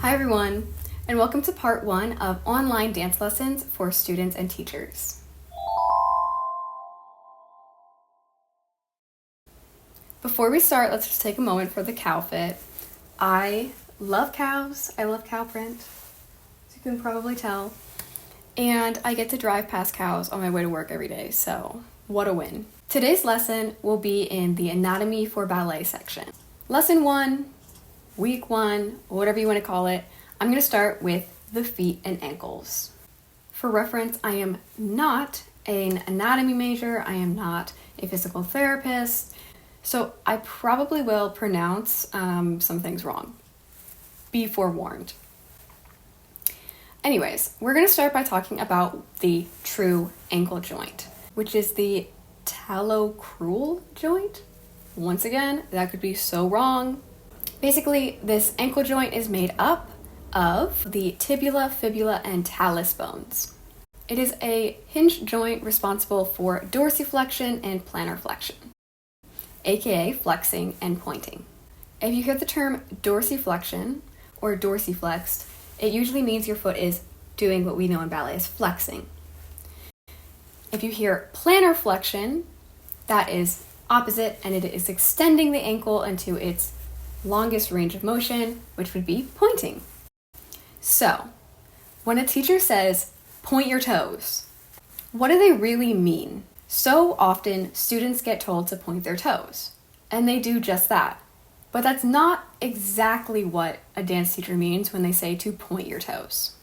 Hi everyone, and welcome to part 1 of online dance lessons for students and teachers. Before we start, let's just take a moment for the cow fit. I love cows, I love cow print, as you can probably tell, and I get to drive past cows on my way to work every day, so what a win. Today's lesson will be in the Anatomy for Ballet section. Lesson 1, week 1, whatever you want to call it, I'm going to start with the feet and ankles. For reference, I am not an anatomy major, I am not a physical therapist, so I probably will pronounce some things wrong. Be forewarned. Anyways, we're going to start by talking about the true ankle joint, which is the talocrural joint. Once again, that could be so wrong. Basically, this ankle joint is made up of the tibia, fibula, and talus bones. It is a hinge joint responsible for dorsiflexion and plantar flexion, aka flexing and pointing. If you hear the term dorsiflexion or dorsiflexed, it usually means your foot is doing what we know in ballet as flexing. If you hear plantar flexion, that is opposite, and it is extending the ankle into its longest range of motion, which would be pointing. So, when a teacher says, point your toes, what do they really mean? So often, students get told to point their toes, and they do just that. But that's not exactly what a dance teacher means when they say to point your toes.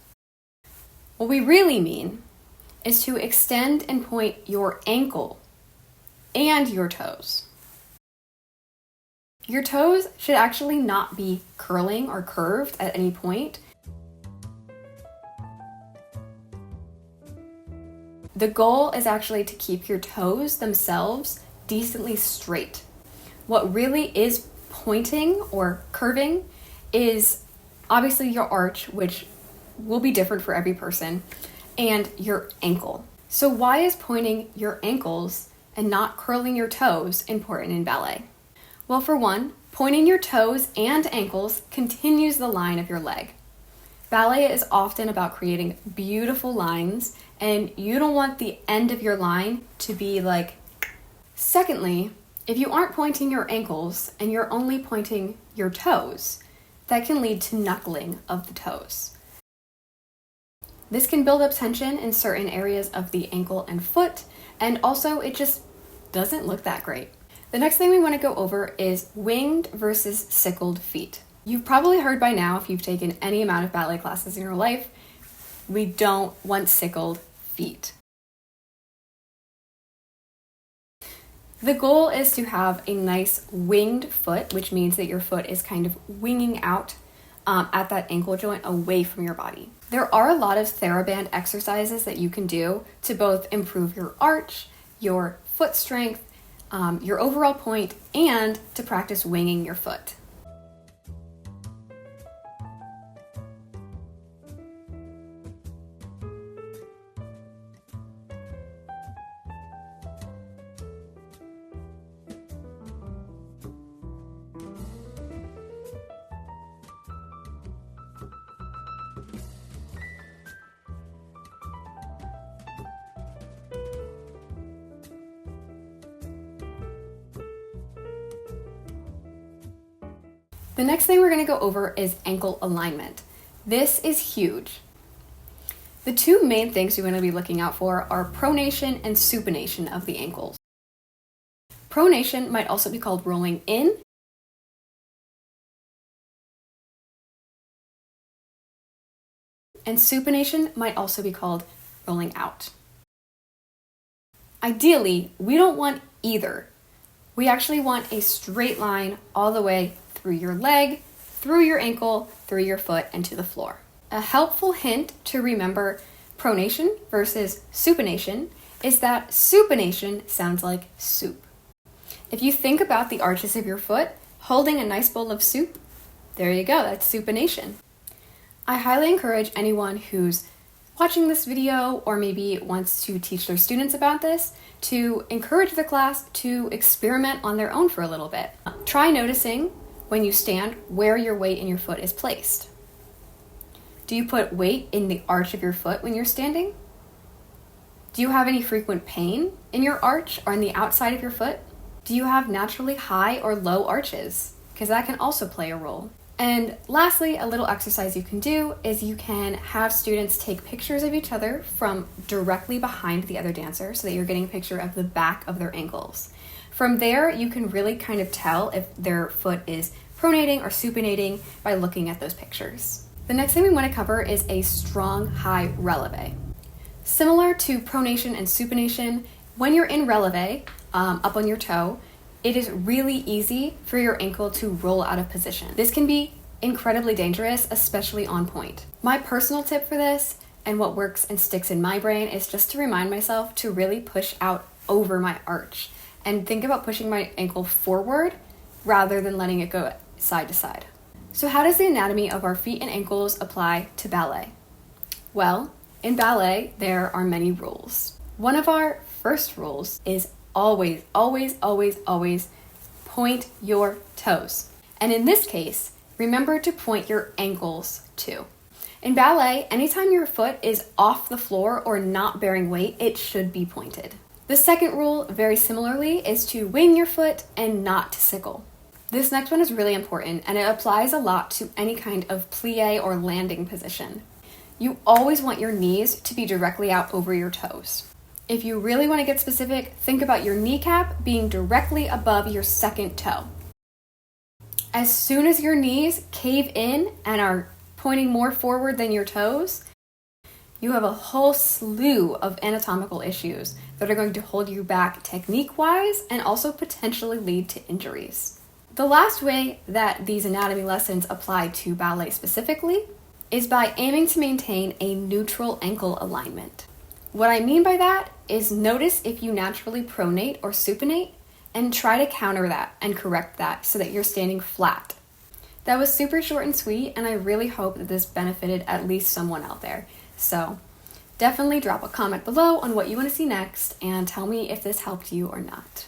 What we really mean is to extend and point your ankle and your toes. Your toes should actually not be curling or curved at any point. The goal is actually to keep your toes themselves decently straight. What really is pointing or curving is obviously your arch, which will be different for every person, and your ankle. So why is pointing your ankles and not curling your toes important in ballet? Well, for one, pointing your toes and ankles continues the line of your leg. Ballet is often about creating beautiful lines, and you don't want the end of your line to be like. Secondly, if you aren't pointing your ankles and you're only pointing your toes, that can lead to knuckling of the toes. This can build up tension in certain areas of the ankle and foot, and also it just doesn't look that great. The next thing we want to go over is winged versus sickled feet. You've probably heard by now, if you've taken any amount of ballet classes in your life, we don't want sickled feet. The goal is to have a nice winged foot, which means that your foot is kind of winging out at that ankle joint away from your body. There are a lot of TheraBand exercises that you can do to both improve your arch, your foot strength, your overall point, and to practice winging your foot. The next thing we're going to go over is ankle alignment. This is huge. The two main things you're going to be looking out for are pronation and supination of the ankles. Pronation might also be called rolling in, and supination might also be called rolling out. Ideally, we don't want either. We actually want a straight line all the way through your leg, through your ankle, through your foot, and to the floor. A helpful hint to remember pronation versus supination is that supination sounds like soup. If you think about the arches of your foot holding a nice bowl of soup, there you go, that's supination. I highly encourage anyone who's watching this video or maybe wants to teach their students about this to encourage the class to experiment on their own for a little bit. Try noticing when you stand where your weight in your foot is placed. Do you put weight in the arch of your foot when you're standing? Do you have any frequent pain in your arch or on the outside of your foot? Do you have naturally high or low arches? Because that can also play a role. And lastly, a little exercise you can do is you can have students take pictures of each other from directly behind the other dancer so that you're getting a picture of the back of their ankles. From there, you can really kind of tell if their foot is pronating or supinating by looking at those pictures. The next thing we want to cover is a strong high releve. Similar to pronation and supination, when you're in releve, up on your toe, it is really easy for your ankle to roll out of position. This can be incredibly dangerous, especially on point. My personal tip for this, and what works and sticks in my brain, is just to remind myself to really push out over my arch and think about pushing my ankle forward rather than letting it go side to side. So how does the anatomy of our feet and ankles apply to ballet? Well, in ballet, there are many rules. One of our first rules is always, always, always, always point your toes. And in this case, remember to point your ankles too. In ballet, anytime your foot is off the floor or not bearing weight, it should be pointed. The second rule, very similarly, is to wing your foot and not to sickle. This next one is really important, and it applies a lot to any kind of plie or landing position. You always want your knees to be directly out over your toes. If you really want to get specific, think about your kneecap being directly above your second toe. As soon as your knees cave in and are pointing more forward than your toes, you have a whole slew of anatomical issues that are going to hold you back technique-wise and also potentially lead to injuries. The last way that these anatomy lessons apply to ballet specifically is by aiming to maintain a neutral ankle alignment. What I mean by that is notice if you naturally pronate or supinate and try to counter that and correct that so that you're standing flat. That was super short and sweet, and I really hope that this benefited at least someone out there. So definitely drop a comment below on what you want to see next and tell me if this helped you or not.